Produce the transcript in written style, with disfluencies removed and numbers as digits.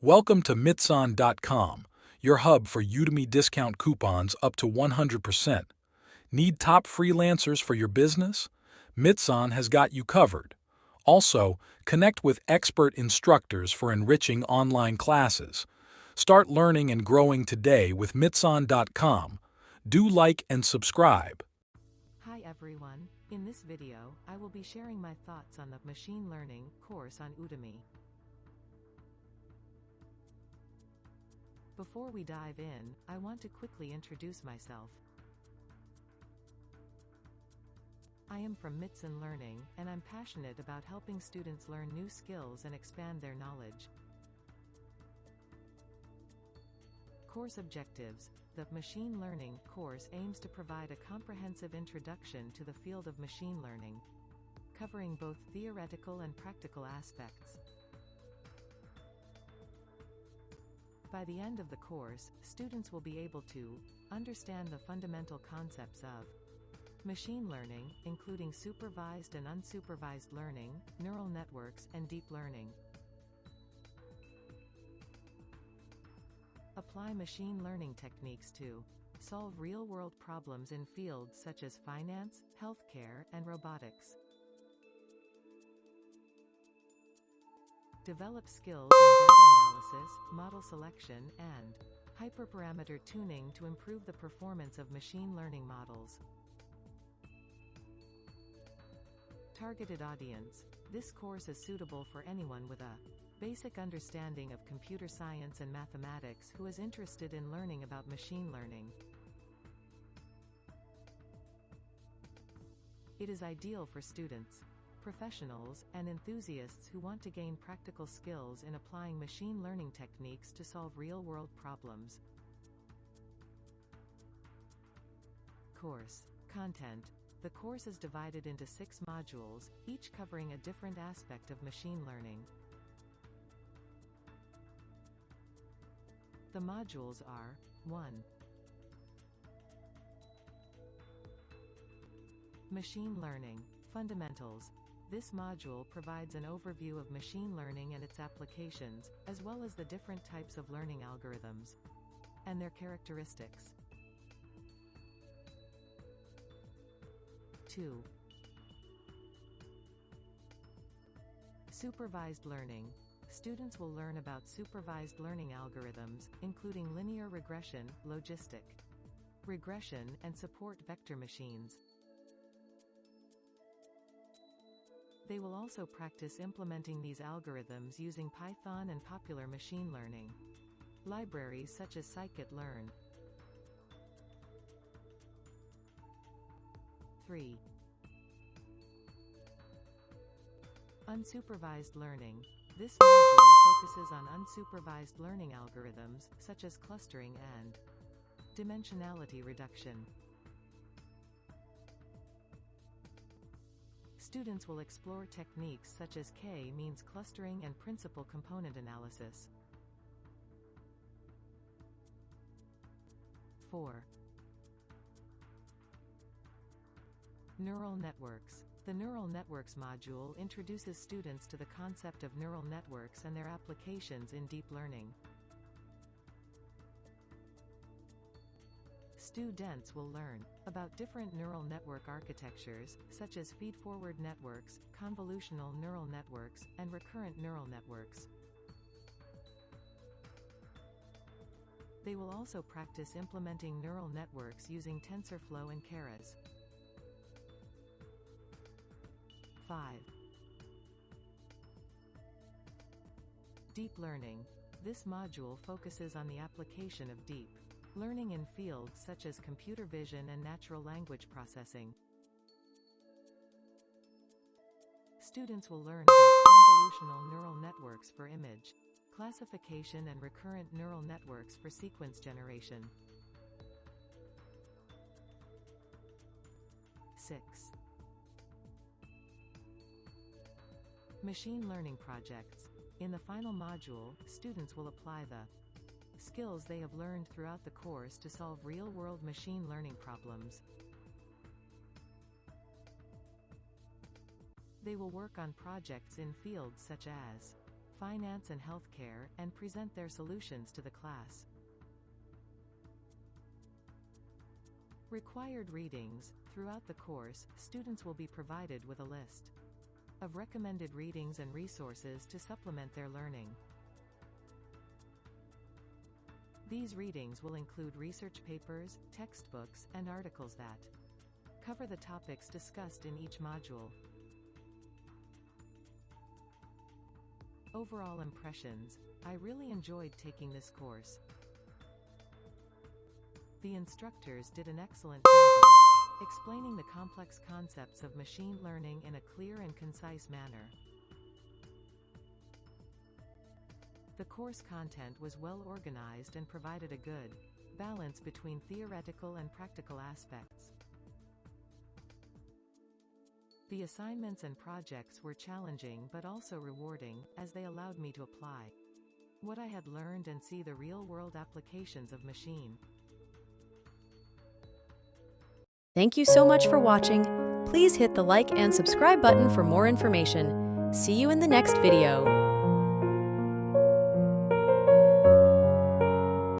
Welcome to Mitson.com, your hub for Udemy discount coupons up to 100%. Need top freelancers for your business? Mitson has got you covered. Also, connect with expert instructors for enriching online classes. Start learning and growing today with Mitson.com. Do like and subscribe. Hi everyone, in this video, I will be sharing my thoughts on the machine learning course on Udemy. Before we dive in, I want to quickly introduce myself. I am from Mitson Learning, and I'm passionate about helping students learn new skills and expand their knowledge. Course objectives. The Machine Learning course aims to provide a comprehensive introduction to the field of machine learning, covering both theoretical and practical aspects. By the end of the course, students will be able to understand the fundamental concepts of machine learning, including supervised and unsupervised learning, neural networks, and deep learning. Apply machine learning techniques to solve real-world problems in fields such as finance, healthcare, and robotics. Develop skills in data analysis, model selection, and hyperparameter tuning to improve the performance of machine learning models. Targeted audience. This course is suitable for anyone with a basic understanding of computer science and mathematics who is interested in learning about machine learning. It is ideal for students, professionals, and enthusiasts who want to gain practical skills in applying machine learning techniques to solve real-world problems. Course content. The course is divided into 6 modules, each covering a different aspect of machine learning. The modules are 1. Machine Learning Fundamentals. This module provides an overview of machine learning and its applications, as well as the different types of learning algorithms and their characteristics. 2. Supervised learning. Students will learn about supervised learning algorithms, including linear regression, logistic regression, and support vector machines. They will also practice implementing these algorithms using Python and popular machine learning libraries such as scikit-learn. 3. Unsupervised learning. This module focuses on unsupervised learning algorithms, such as clustering and dimensionality reduction. Students will explore techniques such as k-means clustering and principal component analysis. 4. Neural networks. The Neural Networks module introduces students to the concept of neural networks and their applications in deep learning. Students will learn about different neural network architectures, such as feed-forward networks, convolutional neural networks, and recurrent neural networks. They will also practice implementing neural networks using TensorFlow and Keras. 5. Deep learning. This module focuses on the application of deep learning in fields such as computer vision and natural language processing. Students will learn about convolutional neural networks for image classification and recurrent neural networks for sequence generation. 6. Machine learning projects. In the final module, students will apply the skills they have learned throughout the course to solve real-world machine learning problems. They will work on projects in fields such as finance and healthcare, and present their solutions to the class. Required readings. Throughout the course, students will be provided with a list of recommended readings and resources to supplement their learning. These readings will include research papers, textbooks, and articles that cover the topics discussed in each module. Overall impressions. I really enjoyed taking this course. The instructors did an excellent job of explaining the complex concepts of machine learning in a clear and concise manner. The course content was well organized and provided a good balance between theoretical and practical aspects. The assignments and projects were challenging but also rewarding, as they allowed me to apply what I had learned and see the real-world applications of machine. Thank you so much for watching. Please hit the like and subscribe button for more information. See you in the next video.